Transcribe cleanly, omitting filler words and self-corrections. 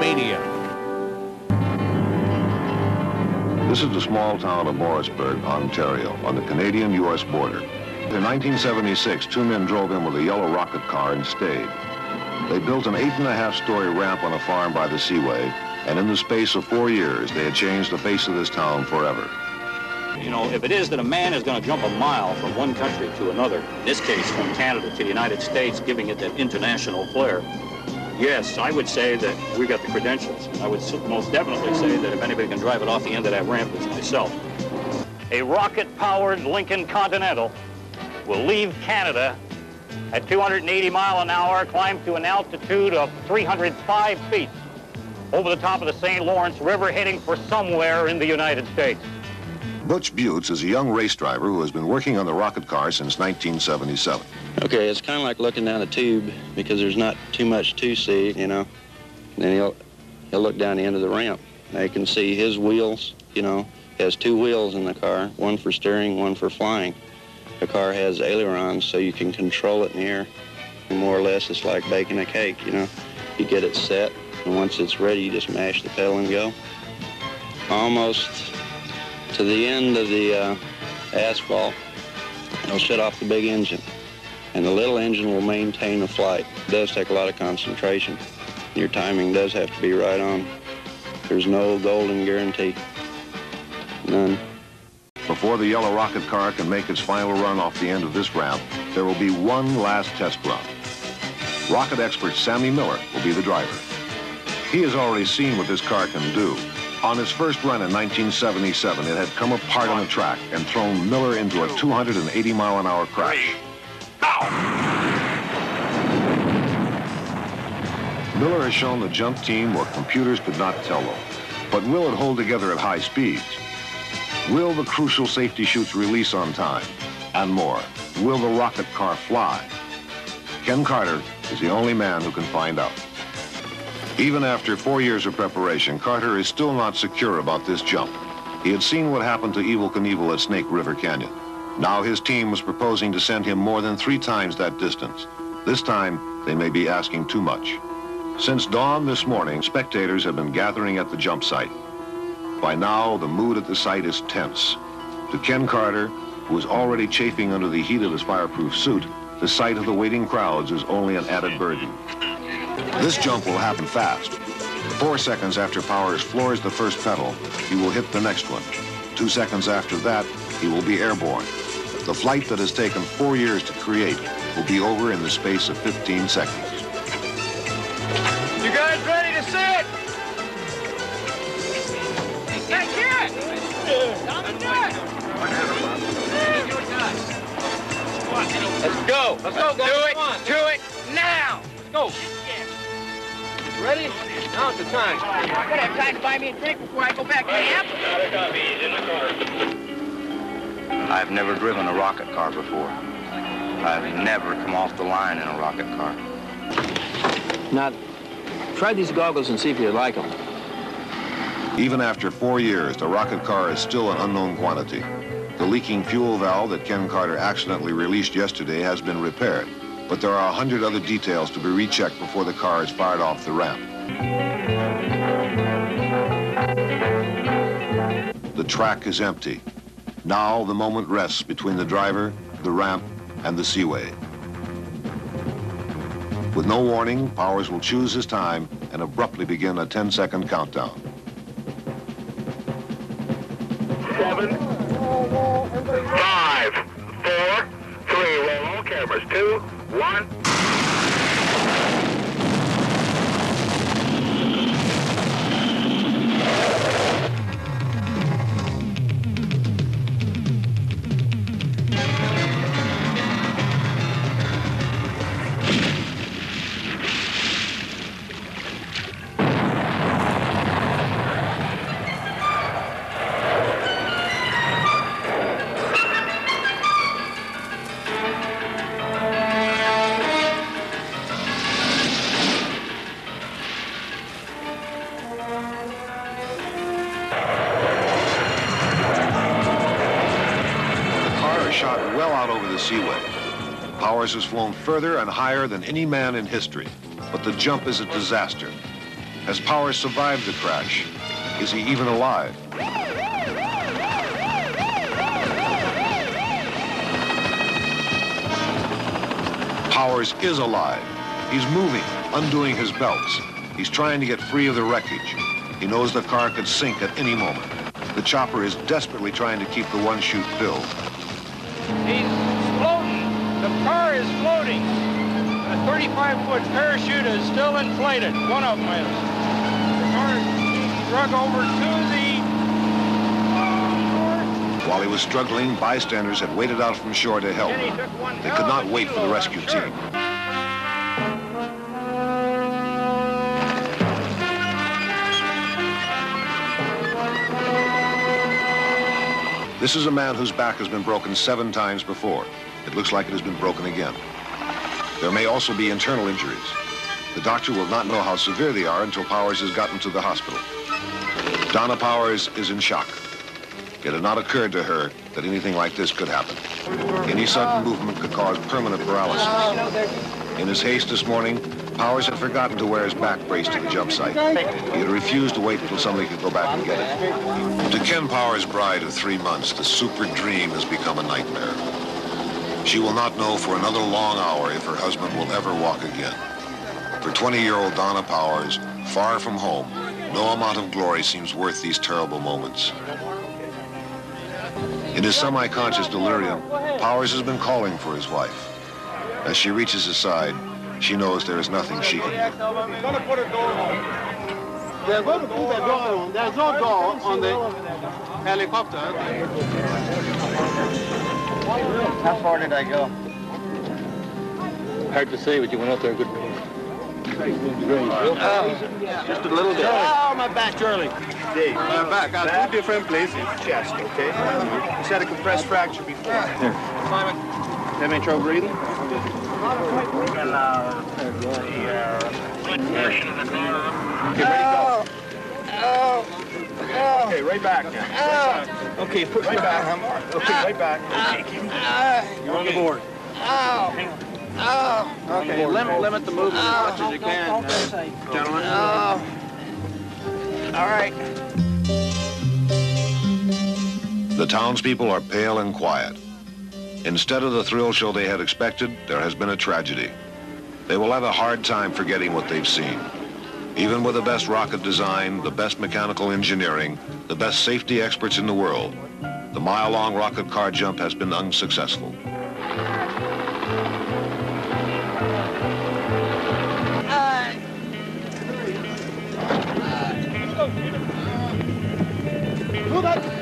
Stuntmania. This is the small town of Morrisburg, Ontario, on the Canadian-U.S. border. In 1976, two men drove in with a yellow rocket car and stayed. They built an 8.5-story ramp on a farm by the seaway, and in the space of 4 years, they had changed the face of this town forever. You know, if it is that a man is going to jump a mile from one country to another, in this case from Canada to the United States, giving it that international flair, yes, I would say that we got the credentials. I would most definitely say that if anybody can drive it off the end of that ramp, it's myself. A rocket-powered Lincoln Continental will leave Canada at 280 miles an hour, climb to an altitude of 305 feet over the top of the St. Lawrence River, heading for somewhere in the United States. Butch Butts is a young race driver who has been working on the rocket car since 1977. Okay, it's kind of like looking down a tube because there's not too much to see, you know. And then he'll look down the end of the ramp. Now you can see his wheels, you know. He has two wheels in the car, one for steering, one for flying. The car has ailerons so you can control it in the air. And more or less, it's like baking a cake, you know. You get it set, and once it's ready, you just mash the pedal and go. Almost to the end of the asphalt, it'll shut off the big engine, and the little engine will maintain the flight. It does take a lot of concentration. Your timing does have to be right on. There's no golden guarantee, none. Before the yellow rocket car can make its final run off the end of this ramp, there will be one last test run. Rocket expert Sammy Miller will be the driver. He has already seen what this car can do. On its first run in 1977, it had come apart on the track and thrown Miller into a 280-mile-an-hour crash. Miller has shown the jump team what computers could not tell them. But will it hold together at high speeds? Will the crucial safety chutes release on time? And more, will the rocket car fly? Ken Carter is the only man who can find out. Even after 4 years of preparation, Carter is still not secure about this jump. He had seen what happened to Evel Knievel at Snake River Canyon. Now his team was proposing to send him more than 3 times that distance. This time, they may be asking too much. Since dawn this morning, spectators have been gathering at the jump site. By now, the mood at the site is tense. To Ken Carter, who is already chafing under the heat of his fireproof suit, the sight of the waiting crowds is only an added burden. This jump will happen fast. 4 seconds after Powers floors the first pedal, he will hit the next one. 2 seconds after that, he will be airborne. The flight that has taken 4 years to create will be over in the space of 15 seconds. You guys ready to sit? Let's hear it! Let's go. Let's go, guys. Do it now. Let's go. Ready? Now's the time. I'm gonna have time to buy me a drink before I go back to camp. I've never driven a rocket car before. I've never come off the line in a rocket car. Now, try these goggles and see if you like them. Even after 4 years, the rocket car is still an unknown quantity. The leaking fuel valve that Ken Carter accidentally released yesterday has been repaired, but there are 100 other details to be rechecked before the car is fired off the ramp. The track is empty. Now the moment rests between the driver, the ramp, and the seaway. With no warning, Powers will choose his time and abruptly begin a 10-second countdown. 7, 5, 4, 3, roll all cameras, 2, 1. Shot well out over the seaway. Powers has flown further and higher than any man in history, but the jump is a disaster. Has Powers survived the crash? Is he even alive? Powers is alive. He's moving, undoing his belts. He's trying to get free of the wreckage. He knows the car could sink at any moment. The chopper is desperately trying to keep the one-chute filled. He's floating. The car is floating. The 35-foot parachute is still inflated. One of them is. The car is being drug over to the shore. While he was struggling, bystanders had waded out from shore to help. They could not wait for the rescue team. This is a man whose back has been broken 7 times before. It looks like it has been broken again. There may also be internal injuries. The doctor will not know how severe they are until Powers has gotten to the hospital. Donna Powers is in shock. It had not occurred to her that anything like this could happen. Any sudden movement could cause permanent paralysis. In his haste this morning, Powers had forgotten to wear his back brace to the jump site. He had refused to wait until somebody could go back and get it. To Ken Powers' bride of 3 months, the super dream has become a nightmare. She will not know for another long hour if her husband will ever walk again. For 20-year-old Donna Powers, far from home, no amount of glory seems worth these terrible moments. In his semi-conscious delirium, Powers has been calling for his wife. As she reaches his side, she knows there is nothing she can do. They're going to put a door on. They're going to put a door on. There's no door on the helicopter. How far did I go? Hard to say, but you went out there a good way. Just a little bit. Oh, my back, Charlie. Dave, my back. Two different places. Chest, okay? He's had a compressed fracture before. Here. Simon, have any trouble breathing? Okay, ready, go. Okay, right back now. Okay, put right back. Okay, right back. Okay, you're on the board. Okay, limit the movement as much as you can, gentlemen. All right. The townspeople are pale and quiet. Instead of the thrill show they had expected, there has been a tragedy. They will have a hard time forgetting what they've seen. Even with the best rocket design, the best mechanical engineering, the best safety experts in the world, the mile-long rocket car jump has been unsuccessful. Move it.